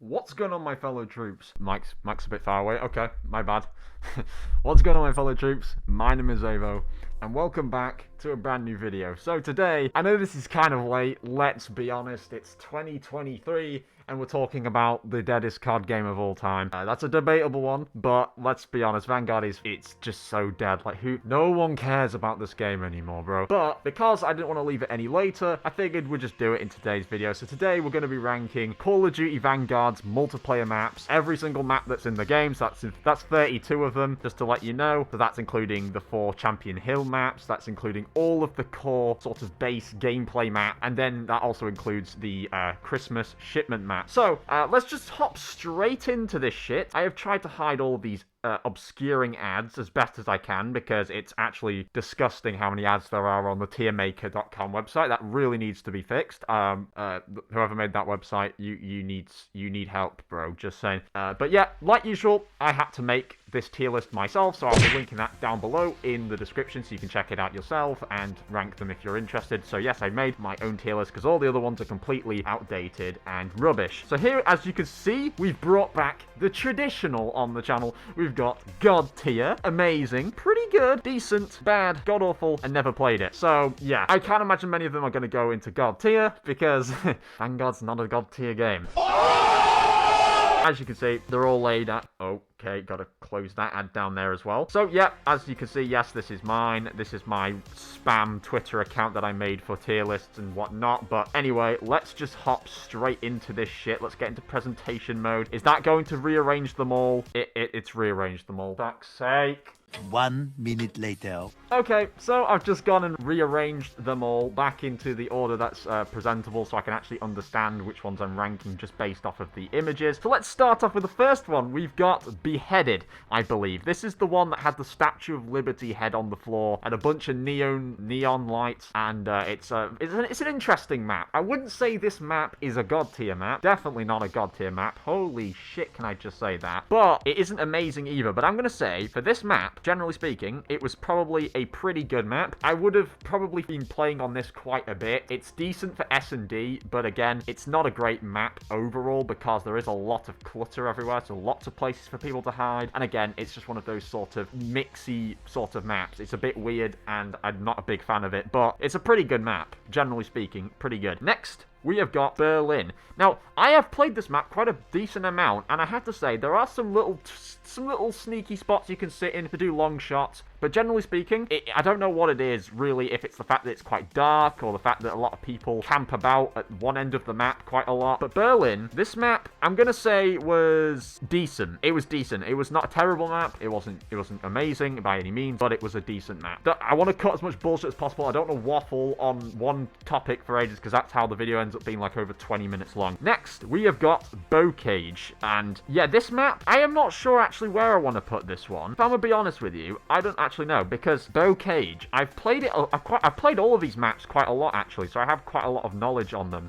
What's going on, my fellow troops? Mike's a bit far away. Okay, my bad. What's going on, my fellow troops? My name is Xavvo, and welcome back to a brand new video. So today, I know this is kind of late, let's be honest, it's 2023, and we're talking about the deadest COD game of all time. That's a debatable one, but let's be honest, Vanguard it's just so dead. Like, no one cares about this game anymore, bro. But because I didn't want to leave it any later, I figured we'd just do it in today's video. So today, we're going to be ranking Call of Duty Vanguard's multiplayer maps, every single map that's in the game. So that's 32 of them, just to let you know. So that's including the 4 Champion Hill maps, that's including all of the core sort of base gameplay map, and then that also includes the Christmas shipment map. So let's just hop straight into this shit. I have tried to hide all of these obscuring ads as best as I can, because it's actually disgusting how many ads there are on the tiermaker.com website. That really needs to be fixed. Whoever made that website, you need help, bro. Just saying. But yeah, like usual, I had to make this tier list myself, so I'll be linking that down below in the description so you can check it out yourself and rank them if you're interested. So yes, I made my own tier list because all the other ones are completely outdated and rubbish. So here, as you can see, we've brought back the traditional on the channel. We've got God tier, amazing, pretty good, decent, bad, god awful, and never played it. So yeah, I can't imagine many of them are going to go into God tier because Vanguard's not a God tier game. As you can see, they're all laid out. Okay, gotta close that ad down there as well. So yeah, as you can see, yes, this is mine. This is my spam Twitter account that I made for tier lists and whatnot. But anyway, let's just hop straight into this shit. Let's get into presentation mode. Is that going to rearrange them all? It's rearranged them all. Fuck's sake. 1 minute later. Okay, so I've just gone and rearranged them all back into the order that's presentable, so I can actually understand which ones I'm ranking just based off of the images. So let's start off with the first one. We've got Beheaded, I believe. This is the one that had the Statue of Liberty head on the floor and a bunch of neon lights, and it's an interesting map. I wouldn't say this map is a God tier map. Definitely not a God tier map. Holy shit, can I just say that? But it isn't amazing either. But I'm gonna say, for this map, generally speaking, it was probably a pretty good map. I would have probably been playing on this quite a bit. It's decent for S&D, but again, it's not a great map overall because there is a lot of clutter everywhere, so lots of places for people to hide. And again, it's just one of those sort of mixy sort of maps. It's a bit weird, and I'm not a big fan of it, but it's a pretty good map. Generally speaking, pretty good. Next, we have got Berlin. Now, I have played this map quite a decent amount, and I have to say, there are some little sneaky spots you can sit in to do long shots, but generally speaking, I don't know what it is, really, if it's the fact that it's quite dark, or the fact that a lot of people camp about at one end of the map quite a lot. But Berlin, this map, I'm gonna say, was decent. It was decent. It was not a terrible map. It wasn't amazing by any means, but it was a decent map. I want to cut as much bullshit as possible. I don't want to waffle on one topic for ages, because that's how the video ends up being like over 20 minutes long. Next, we have got Bow Cage, and yeah, this map, I am not sure actually where I want to put this one. If I'm gonna be honest with you, I don't actually know, because Bow Cage, I've played it, I've played all of these maps quite a lot actually, so I have quite a lot of knowledge on them.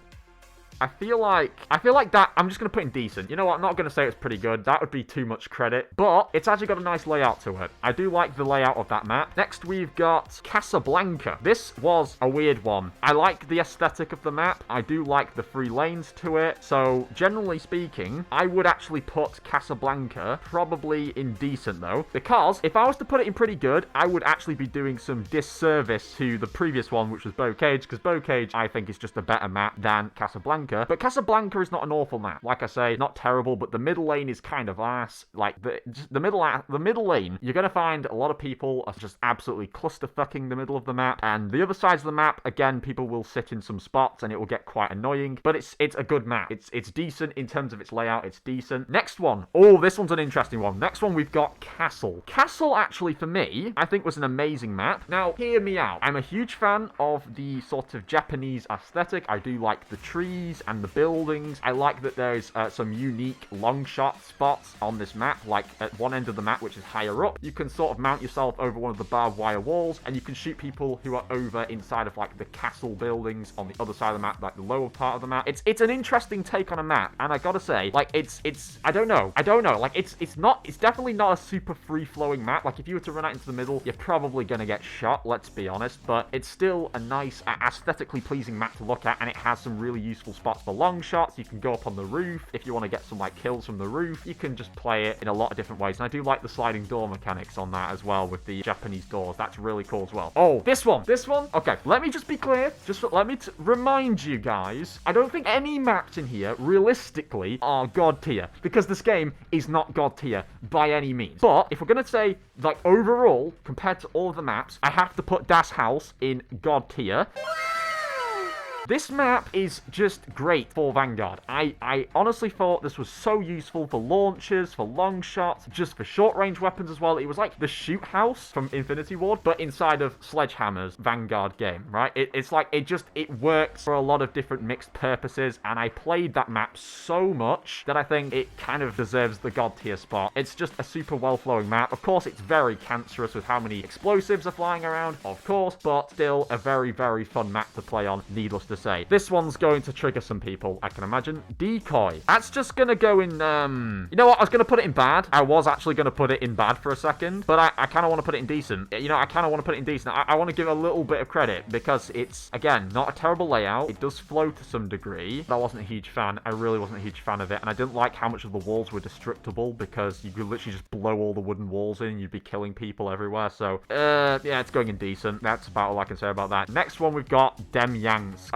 I feel like that, I'm just going to put in decent. You know what, I'm not going to say it's pretty good. That would be too much credit. But it's actually got a nice layout to it. I do like the layout of that map. Next, we've got Casablanca. This was a weird one. I like the aesthetic of the map. I do like the 3 lanes to it. So, generally speaking, I would actually put Casablanca probably in decent, though. Because if I was to put it in pretty good, I would actually be doing some disservice to the previous one, which was Bow Cage. Because Bow Cage, I think, is just a better map than Casablanca. But Casablanca is not an awful map. Like I say, not terrible, but the middle lane is kind of ass. Like, the middle lane, you're going to find a lot of people are just absolutely clusterfucking the middle of the map. And the other sides of the map, again, people will sit in some spots and it will get quite annoying. But it's a good map. It's decent in terms of its layout. It's decent. Next one. Oh, this one's an interesting one. Next one, we've got Castle. Castle, actually, for me, I think was an amazing map. Now, hear me out. I'm a huge fan of the sort of Japanese aesthetic. I do like the trees and the buildings. I like that there's some unique long shot spots on this map, like at one end of the map, which is higher up. You can sort of mount yourself over one of the barbed wire walls, and you can shoot people who are over inside of like the castle buildings on the other side of the map, like the lower part of the map. It's an interesting take on a map, and I gotta say, like, it's I don't know, like, it's definitely not a super free-flowing map. Like, if you were to run out into the middle, you're probably gonna get shot, let's be honest, but it's still a nice, aesthetically pleasing map to look at, and it has some really useful spots spots for long shots. You can go up on the roof if you want to get some like kills from the roof. You can just play it in a lot of different ways. And I do like the sliding door mechanics on that as well with the Japanese doors. That's really cool as well. Oh, this one. Okay, let me just be clear. Let me remind you guys, I don't think any maps in here realistically are God tier, because this game is not God tier by any means. But if we're going to say like overall compared to all of the maps, I have to put Das Haus in God tier. This map is just great for Vanguard. I honestly thought this was so useful for launchers, for long shots, just for short-range weapons as well. It was like the shoot house from Infinity Ward, but inside of Sledgehammer's Vanguard game, right? It's like, it works for a lot of different mixed purposes, and I played that map so much that I think it kind of deserves the God tier spot. It's just a super well-flowing map. Of course, it's very cancerous with how many explosives are flying around, of course, but still a very, very fun map to play on, needless to say. This one's going to trigger some people, I can imagine. Decoy. That's just going to go in, you know what? I was going to put it in bad. I was actually going to put it in bad for a second, but I kind of want to put it in decent. You know, I kind of want to put it in decent. I want to give a little bit of credit because it's, again, not a terrible layout. It does flow to some degree, but I wasn't a huge fan. I really wasn't a huge fan of it, and I didn't like how much of the walls were destructible because you could literally just blow all the wooden walls in and you'd be killing people everywhere. So, yeah, it's going in decent. That's about all I can say about that. Next one, we've got Dem Yangs.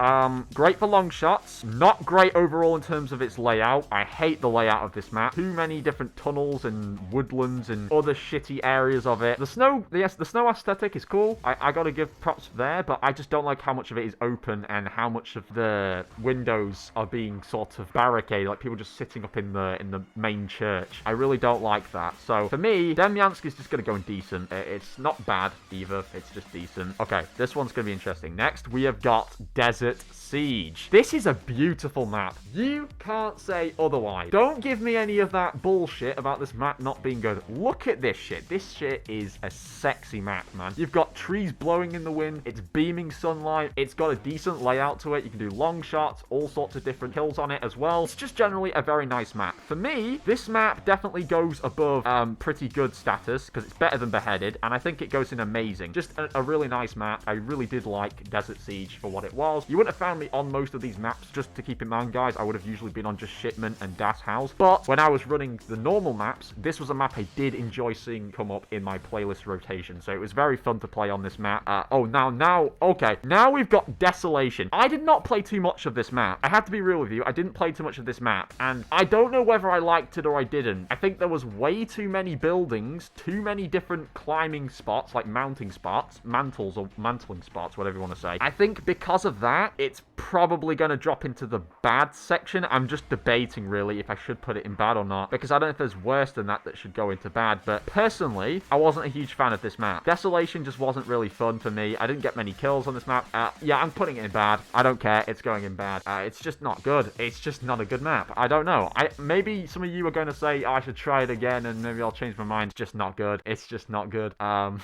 Great for long shots. Not great overall in terms of its layout. I hate the layout of this map. Too many different tunnels and woodlands and other shitty areas of it. The snow aesthetic is cool. I gotta give props there, but I just don't like how much of it is open and how much of the windows are being sort of barricaded, like people just sitting up in the main church. I really don't like that. So for me, Demyansk is just gonna go in decent. It's not bad either. It's just decent. Okay, this one's gonna be interesting. Next, we have got Desert Siege. This is a beautiful map. You can't say otherwise. Don't give me any of that bullshit about this map not being good. Look at this shit. This shit is a sexy map, man. You've got trees blowing in the wind. It's beaming sunlight. It's got a decent layout to it. You can do long shots, all sorts of different kills on it as well. It's just generally a very nice map. For me, this map definitely goes above pretty good status because it's better than Beheaded, and I think it goes in amazing. Just a really nice map. I really did like Desert Siege for what it was. You wouldn't have found me on most of these maps, just to keep in mind, guys. I would have usually been on just Shipment and Das Haus, but when I was running the normal maps, this was a map I did enjoy seeing come up in my playlist rotation, so it was very fun to play on this map. Okay, now we've got Desolation. I did not play too much of this map. I have to be real with you, I didn't play too much of this map, and I don't know whether I liked it or I didn't. I think there was way too many buildings, too many different climbing spots, like mounting spots, mantles or mantling spots, whatever you want to say. I think because of that, it's probably going to drop into the bad section. I'm just debating really if I should put it in bad or not, because I don't know if there's worse than that should go into bad, but personally, I wasn't a huge fan of this map. Desolation just wasn't really fun for me. I didn't get many kills on this map. Yeah, I'm putting it in bad. I don't care. It's going in bad. It's just not good. It's just not a good map. I don't know. Maybe some of you are going to say, oh, I should try it again, and maybe I'll change my mind. It's just not good. It's just not good. I'm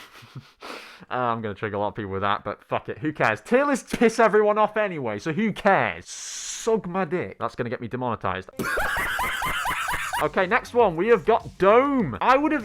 going to trigger a lot of people with that, but fuck it. Who cares? Tier lists piss everyone off anyway, so who cares? Sug my dick. That's going to get me demonetized. Okay, next one, we have got Dome.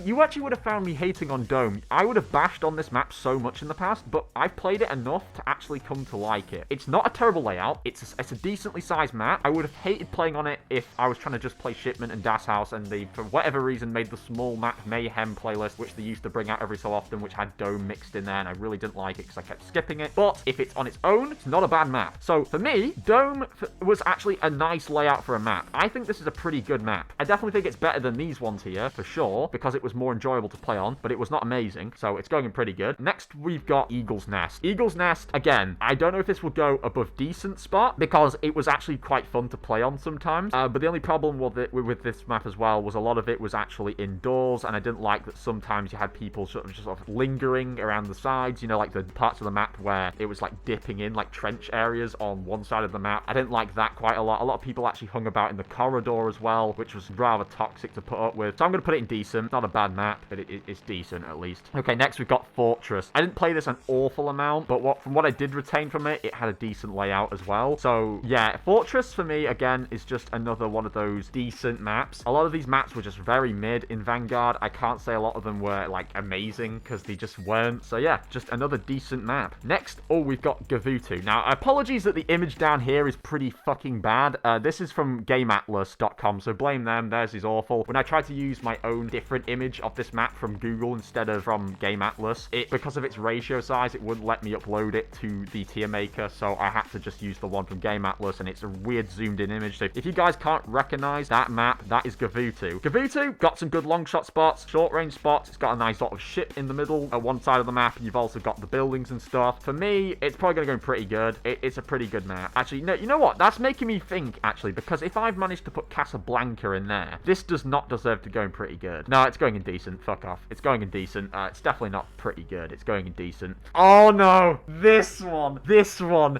You actually would have found me hating on Dome. I would have bashed on this map so much in the past, but I've played it enough to actually come to like it. It's not a terrible layout. It's a decently sized map. I would have hated playing on it if I was trying to just play Shipment and Das Haus, and they, for whatever reason, made the small map Mayhem playlist, which they used to bring out every so often, which had Dome mixed in there, and I really didn't like it because I kept skipping it. But if it's on its own, it's not a bad map. So for me, Dome was actually a nice layout for a map. I think this is a pretty good map. I definitely think it's better than these ones here, for sure, because it was more enjoyable to play on, but it was not amazing, so it's going in pretty good. Next, we've got Eagle's Nest. Eagle's Nest, again, I don't know if this would go above decent spot, because it was actually quite fun to play on sometimes, but the only problem with this map as well was a lot of it was actually indoors, and I didn't like that sometimes you had people sort of lingering around the sides, you know, like the parts of the map where it was like dipping in, like trench areas on one side of the map. I didn't like that quite a lot. A lot of people actually hung about in the corridor as well, which was rather rather toxic to put up with. So I'm going to put it in decent. Not a bad map, but it's decent at least. Okay, next we've got Fortress. I didn't play this an awful amount, but from what I did retain from it, it had a decent layout as well. So yeah, Fortress for me, again, is just another one of those decent maps. A lot of these maps were just very mid in Vanguard. I can't say a lot of them were like amazing because they just weren't. So yeah, just another decent map. Next, we've got Xavvo. Now, apologies that the image down here is pretty fucking bad. This is from GameAtlas.com, so blame them. Theirs is awful. When I tried to use my own different image of this map from Google instead of from Game Atlas, because of its ratio size, it wouldn't let me upload it to the tier maker, so I had to just use the one from Game Atlas, and it's a weird zoomed in image. So if you guys can't recognize that map, that is Xavvo. Xavvo got some good long shot spots, short range spots. It's got a nice sort of ship in the middle at one side of the map, and you've also got the buildings and stuff. For me, it's probably going to go pretty good. It's a pretty good map. Actually, no, you know what? That's making me think, actually, because if I've managed to put Casablanca in there, this does not deserve to go in pretty good. No, it's going in decent. Fuck off. It's going in decent. It's definitely not pretty good. It's going in decent. Oh, no. This one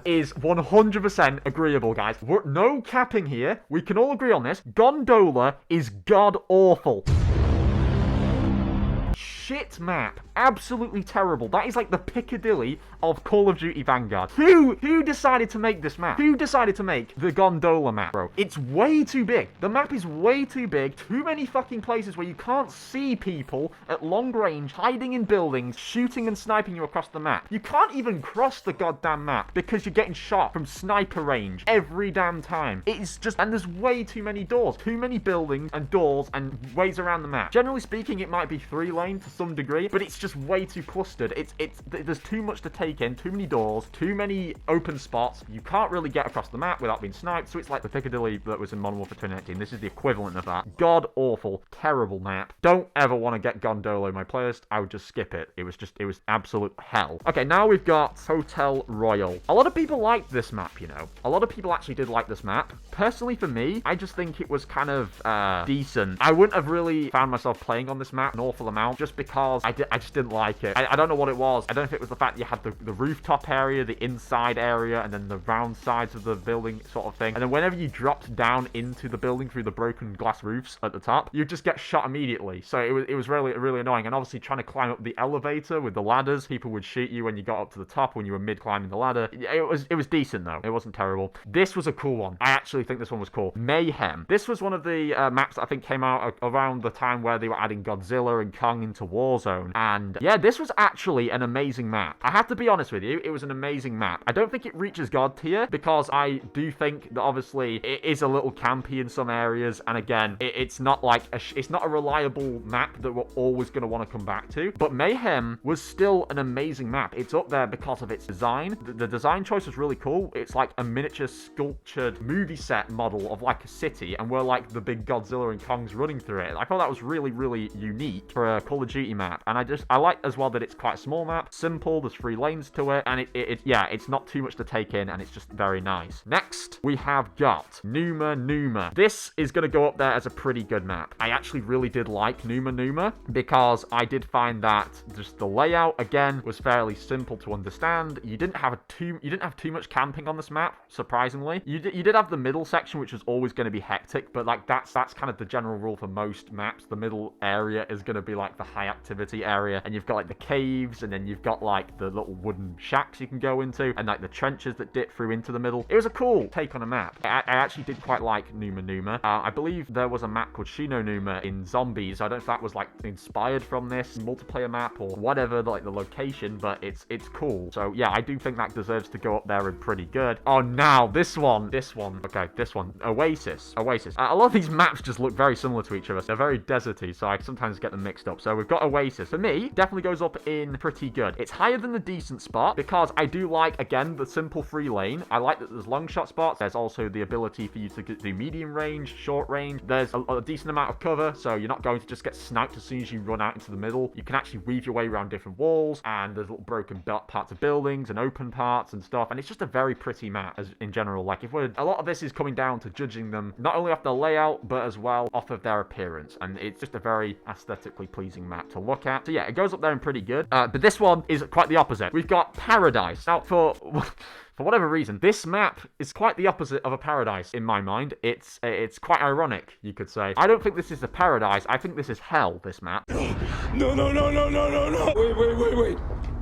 is 100% agreeable, guys. No capping here. We can all agree on this. Gondola is god-awful. Shit map. Absolutely terrible. That is like the Piccadilly of Call of Duty Vanguard. Who decided to make this map? Who decided to make the Gondola map, bro? It's way too big. The map is way too big. Too many fucking places where you can't see people at long range, hiding in buildings, shooting and sniping you across the map. You can't even cross the goddamn map because you're getting shot from sniper range every damn time. It's just, and there's way too many doors. Too many buildings and doors and ways around the map. Generally speaking, it might be 3-lane to some degree, but it's just way too clustered. There's too much to take in, too many doors, too many open spots. You can't really get across the map without being sniped, so it's like the Piccadilly that was in Modern Warfare 2019. This is the equivalent of that. God awful, terrible map. Don't ever want to get Gondola in my playlist. I would just skip it. It was absolute hell. Okay, now we've got Hotel Royal. A lot of people liked this map, you know. A lot of people actually did like this map. Personally, for me, I just think it was kind of decent. I wouldn't have really found myself playing on this map an awful amount just because I just didn't like it. I don't know what it was. I don't know if it was the fact that you had the rooftop area, the inside area, and then the round sides of the building sort of thing. And then whenever you dropped down into the building through the broken glass roofs at the top, you just get shot immediately. So it was really, really annoying. And obviously trying to climb up the elevator with the ladders, people would shoot you when you got up to the top when you were mid climbing the ladder. It was decent though. It wasn't terrible. This was a cool one. I actually think this one was cool. Mayhem. This was one of the maps that I think came out around the time where they were adding Godzilla and Kong into Warzone. And yeah, this was actually an amazing map. I have to be honest with you, it was an amazing map. I don't think it reaches God tier because I do think that obviously it is a little campy in some areas. And again, it's not like it's not a reliable map that we're always going to want to come back to. But Mayhem was still an amazing map. It's up there because of its design. The design choice was really cool. It's like a miniature sculptured movie set model of like a city, and we're like the big Godzilla and Kongs running through it. I thought that was really, really unique for a Call of Duty map. And I like as well that it's quite a small map, simple, there's 3 lanes to it, and it's not too much to take in, and it's just very nice. Next, we have got Numa. This is going to go up there as a pretty good map. I actually really did like Numa because I did find that just the layout, again, was fairly simple to understand. You didn't have too much camping on this map, surprisingly. You did have the middle section, which was always going to be hectic, but like that's kind of the general rule for most maps. The middle area is going to be like the high activity area, and you've got like the caves, and then you've got like the little wooden shacks you can go into, and like the trenches that dip through into the middle. It was a cool take on a map. I actually did quite like Numa. I believe there was a map called Shino Numa in Zombies. I don't know if that was like inspired from this multiplayer map or whatever, like the location, but it's cool. So yeah, I do think that deserves to go up there and pretty good. Oh, now this one. Okay, this one. Oasis. A lot of these maps just look very similar to each other. They're very deserty, so I sometimes get them mixed up. So we've got Oasis. For me, definitely goes up in pretty good. It's higher than the decent spot because I do like, again, the simple 3 lane. I like that there's long shot spots. There's also the ability for you to do medium range, short range. There's a decent amount of cover, so you're not going to just get sniped as soon as you run out into the middle. You can actually weave your way around different walls, and there's little broken parts of buildings and open parts and stuff, and it's just a very pretty map as in general. Like, a lot of this is coming down to judging them not only off the layout, but as well off of their appearance, and it's just a very aesthetically pleasing map to look at. So yeah, it goes up there and pretty good. But this one is quite the opposite. We've got Paradise. Now, For whatever reason, this map is quite the opposite of a paradise in my mind. It's quite ironic, you could say. I don't think this is a paradise. I think this is hell, this map. No, no, no, no, no, no, no. Wait.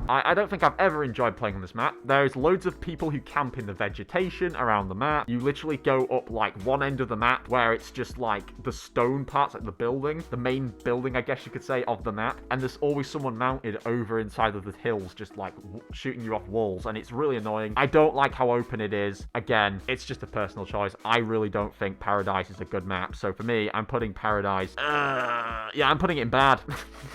I don't think I've ever enjoyed playing on this map. There's loads of people who camp in the vegetation around the map. You literally go up like one end of the map where it's just like the stone parts, like the building, the main building, I guess you could say, of the map. And there's always someone mounted over inside of the hills, just like shooting you off walls. And it's really annoying. I don't like how open it is. Again, it's just a personal choice. I really don't think Paradise is a good map. So for me, I'm putting Paradise. Yeah, I'm putting it in bad.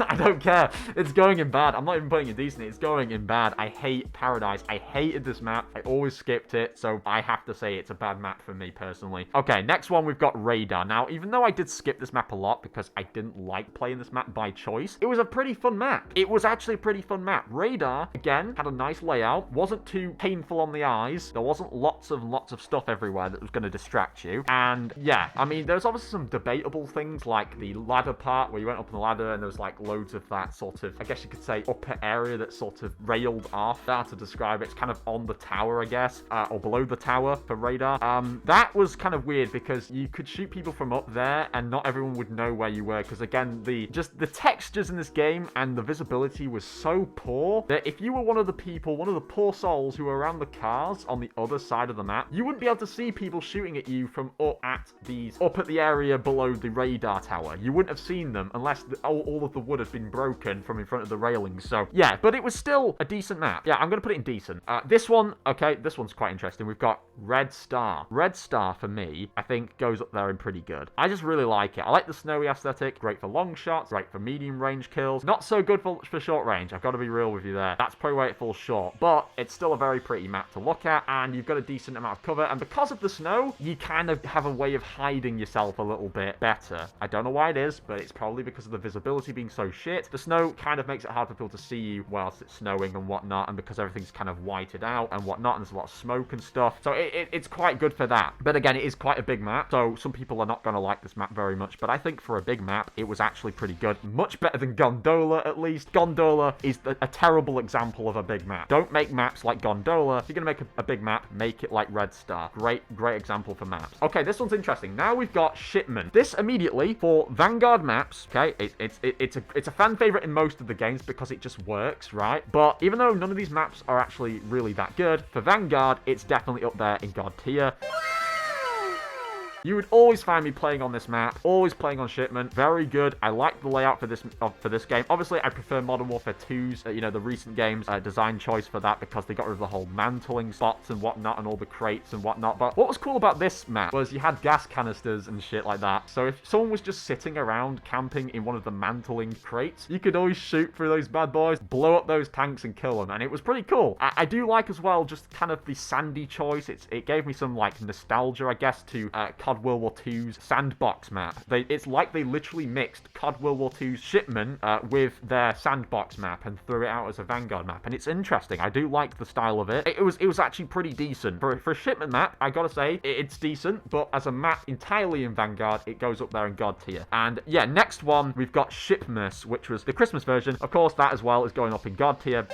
I don't care. It's going in bad. I'm not even putting it decent. It's going in bad. I hate Paradise. I hated this map. I always skipped it, so I have to say it's a bad map for me personally. Okay, next one we've got Radar. Now, even though I did skip this map a lot because I didn't like playing this map by choice, it was a pretty fun map. It was actually a pretty fun map. Radar, again, had a nice layout, wasn't too painful on the eyes. There wasn't lots of stuff everywhere that was going to distract you. And yeah, I mean, there's obviously some debatable things like the ladder part where you went up on the ladder and there was like loads of that sort of, I guess you could say, upper area that sort of railed off. There to describe it. It's kind of on the tower, I guess, or below the tower for Radar. That was kind of weird because you could shoot people from up there and not everyone would know where you were because again, the textures in this game and the visibility was so poor that if you were one of the poor souls who were around the cars on the other side of the map, you wouldn't be able to see people shooting at you from up at the area below the radar tower. You wouldn't have seen them unless all of the wood had been broken from in front of the railings. So yeah, but it was still a decent map. Yeah, I'm going to put it in decent. This one, okay, this one's quite interesting. We've got Red Star. Red Star, for me, I think goes up there in pretty good. I just really like it. I like the snowy aesthetic. Great for long shots. Great for medium range kills. Not so good for short range. I've got to be real with you there. That's probably where it falls short. But it's still a very pretty map to look at. And you've got a decent amount of cover. And because of the snow, you kind of have a way of hiding yourself a little bit better. I don't know why it is, but it's probably because of the visibility being so shit. The snow kind of makes it hard for people to see you whilst it's snowing and whatnot. And because everything's kind of whited out and whatnot, and there's a lot of smoke and stuff. So it's quite good for that. But again, it is quite a big map. So some people are not going to like this map very much. But I think for a big map, it was actually pretty good. Much better than Gondola, at least. Gondola is a terrible example of a big map. Don't make maps like Gondola. If you're going to make a big map, make it like Red Star. Great example for maps. Okay, this one's interesting. Now we've got Shipment. This immediately, for Vanguard maps, okay, it's a fan favorite in most of the games because it just works, right? But even though none of these maps are actually really that good, for Vanguard, it's definitely up there in God tier. You would always find me playing on this map, always playing on Shipment. Very good. I like the layout for this game. Obviously, I prefer Modern Warfare 2's, the recent games, design choice for that because they got rid of the whole mantling spots and whatnot and all the crates and whatnot. But what was cool about this map was you had gas canisters and shit like that. So if someone was just sitting around camping in one of the mantling crates, you could always shoot through those bad boys, blow up those tanks and kill them. And it was pretty cool. I do like as well just kind of the sandy choice. It gave me some like nostalgia, I guess, to COD World War II's sandbox map. It's like they literally mixed COD World War II's Shipment with their sandbox map and threw it out as a Vanguard map, and it's interesting. I do like the style of it. It was actually pretty decent for a Shipment map. I gotta say it's decent, but as a map entirely in Vanguard, it goes up there in God tier. And yeah, next one we've got Shipmas, which was the Christmas version. Of course, that as well is going up in God tier.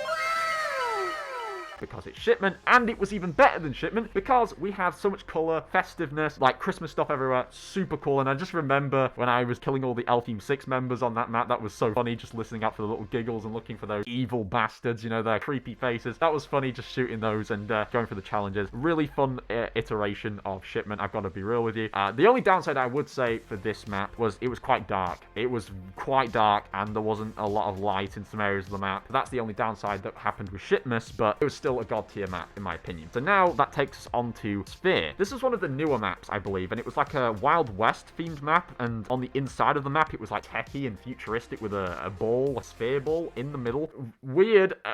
Because it's Shipment, and it was even better than Shipment because we had so much colour, festiveness, like Christmas stuff everywhere, super cool. And I just remember when I was killing all the L Team 6 members on that map, that was so funny, just listening out for the little giggles and looking for those evil bastards, their creepy faces. That was funny, just shooting those and going for the challenges. Really fun iteration of Shipment, I've got to be real with you. The only downside I would say for this map was it was quite dark. It was quite dark, and there wasn't a lot of light in some areas of the map. That's the only downside that happened with Shipmas, but it was still a God tier map in my opinion. So now that takes us on to Sphere. This is one of the newer maps, I believe, and it was like a Wild West themed map, and on the inside of the map it was like techy and futuristic with a sphere ball in the middle.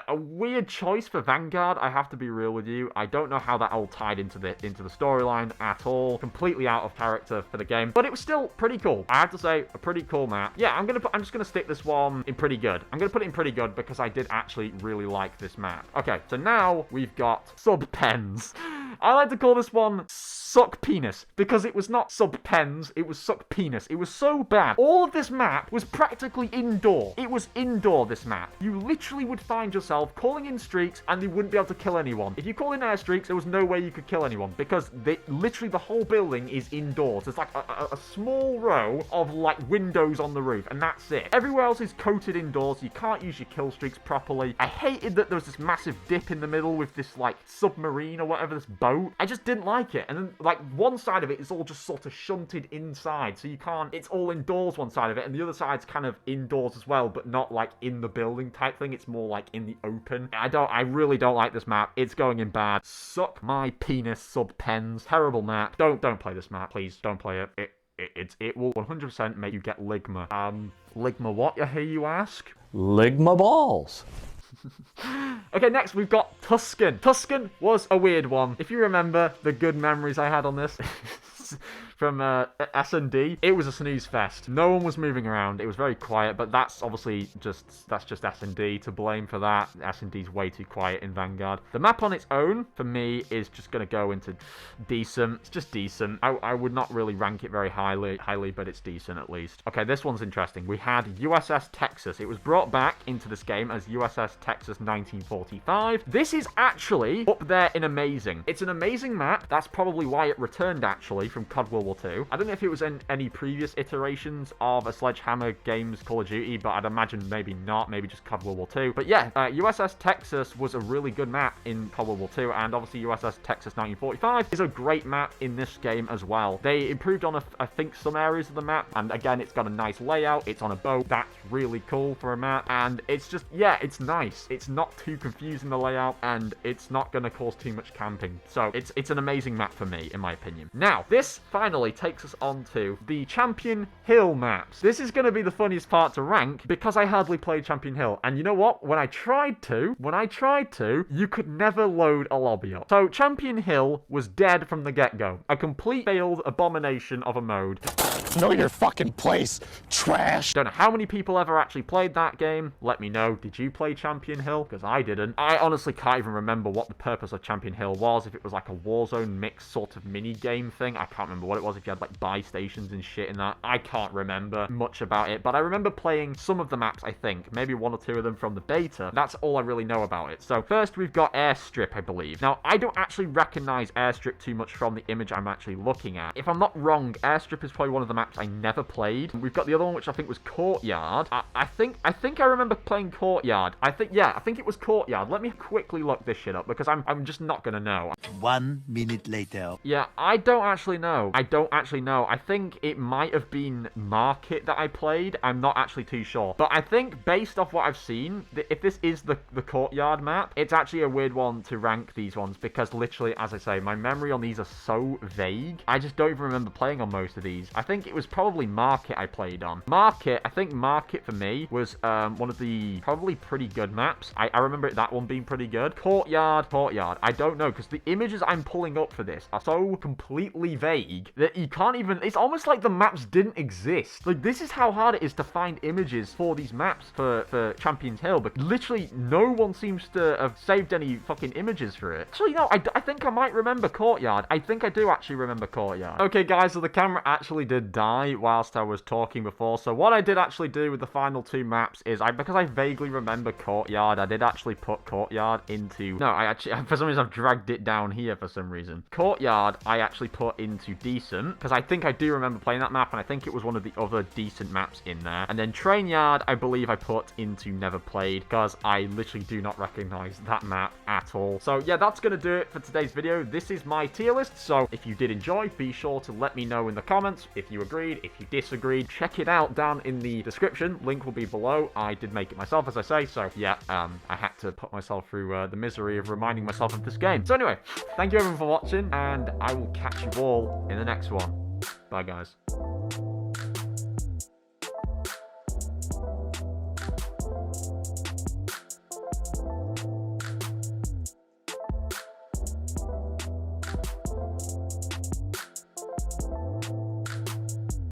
A weird choice for Vanguard, I have to be real with you. I don't know how that all tied into the storyline at all. Completely out of character for the game, but it was still pretty cool. I have to say, a pretty cool map. Yeah, I'm just gonna stick this one in pretty good. I'm gonna put it in pretty good because I did actually really like this map. Okay, so now we've got Sub Pens. I like to call this one Suck Penis, because it was not sub-pens, it was Suck Penis. It was so bad. All of this map was practically indoor. It was indoor, this map. You literally would find yourself calling in streaks and you wouldn't be able to kill anyone. If you call in air streaks, there was no way you could kill anyone because literally the whole building is indoors. There's like a small row of like windows on the roof and that's it. Everywhere else is coated indoors. You can't use your kill streaks properly. I hated that there was this massive dip in the middle with this like submarine or whatever, this boat. I just didn't like it. And then like one side of it is all just sort of shunted inside, so you can't, it's all indoors one side of it, and the other side's kind of indoors as well, but not like in the building type thing. It's more like in the open. I really don't like this map. It's going in bad. Suck my penis, sub-pens. Terrible map. Don't play this map, please. Don't play it. It will 100% make you get ligma. Ligma what, I hear you ask? Ligma balls. Okay, next we've got Tuscan. Tuscan was a weird one. If you remember the good memories I had on this from S&D, it was a snooze fest. No one was moving around. It was very quiet, but that's obviously just S&D to blame for that. S&D's way too quiet in Vanguard. The map on its own, for me, is just going to go into decent. It's just decent. I would not really rank it very highly, but it's decent at least. Okay, this one's interesting. We had USS Texas. It was brought back into this game as USS Texas 1945. This is actually up there in amazing. It's an amazing map. That's probably why it returned, actually, from COD World War II. I don't know if it was in any previous iterations of a Sledgehammer Games Call of Duty, but I'd imagine maybe not. Maybe just COD World War II. But yeah, USS Texas was a really good map in COD World War II, and obviously USS Texas 1945 is a great map in this game as well. They improved on, I think, some areas of the map, and again, it's got a nice layout. It's on a boat. That's really cool for a map, and it's just, yeah, it's nice. It's not too confusing, the layout, and it's not going to cause too much camping. So it's an amazing map for me, in my opinion. Now, this finally takes us on to the Champion Hill maps. This is going to be the funniest part to rank because I hardly played Champion Hill. And you know what? When I tried to, you could never load a lobby up. So Champion Hill was dead from the get-go. A complete failed abomination of a mode. Know your fucking place, trash. Don't know how many people ever actually played that game. Let me know. Did you play Champion Hill? Because I didn't. I honestly can't even remember what the purpose of Champion Hill was. If it was like a Warzone mix sort of mini game thing. I can't remember what it was. If you had like buy stations and shit in that. I can't remember much about it. But I remember playing some of the maps, I think. Maybe one or two of them from the beta. That's all I really know about it. So first we've got Airstrip, I believe. Now, I don't actually recognize Airstrip too much from the image I'm actually looking at. If I'm not wrong, Airstrip is probably one of the maps I never played. We've got the other one, which I think was Courtyard. I think I remember playing Courtyard. I think it was Courtyard. Let me quickly look this shit up because I'm just not gonna know. 1 minute later. Yeah, I don't actually know. I think it might have been Market that I played. I'm not actually too sure. But I think based off what I've seen, if this is the Courtyard map, it's actually a weird one to rank these ones because literally, as I say, my memory on these are so vague. I just don't even remember playing on most of these. I think it was probably Market I played on. I think Market for me was one of the probably pretty good maps. I remember that one being pretty good. Courtyard. I don't know because the images I'm pulling up for this are so completely vague that you can't even, it's almost like the maps didn't exist. Like, this is how hard it is to find images for these maps for Champions Hill, but literally no one seems to have saved any fucking images for it. Actually, no, I think I might remember Courtyard. I think I do actually remember Courtyard. Okay, guys, so the camera actually did die whilst I was talking before, so what I did actually do with the final two maps is, because I vaguely remember Courtyard, I did actually put Courtyard into, no, I actually, for some reason I've dragged it down here for some reason. Courtyard, I actually put into Decent, because I think I do remember playing that map, and I think it was one of the other decent maps in there. And then Train Yard, I believe I put into Never Played, because I literally do not recognize that map at all. So yeah, that's going to do it for today's video. This is my tier list, so if you did enjoy, be sure to let me know in the comments if you agreed, if you disagreed. Check it out down in the description. Link will be below. I did make it myself, as I say, so yeah, I had to put myself through the misery of reminding myself of this game. So anyway, thank you everyone for watching, and I will catch you all in the next one. Bye, guys.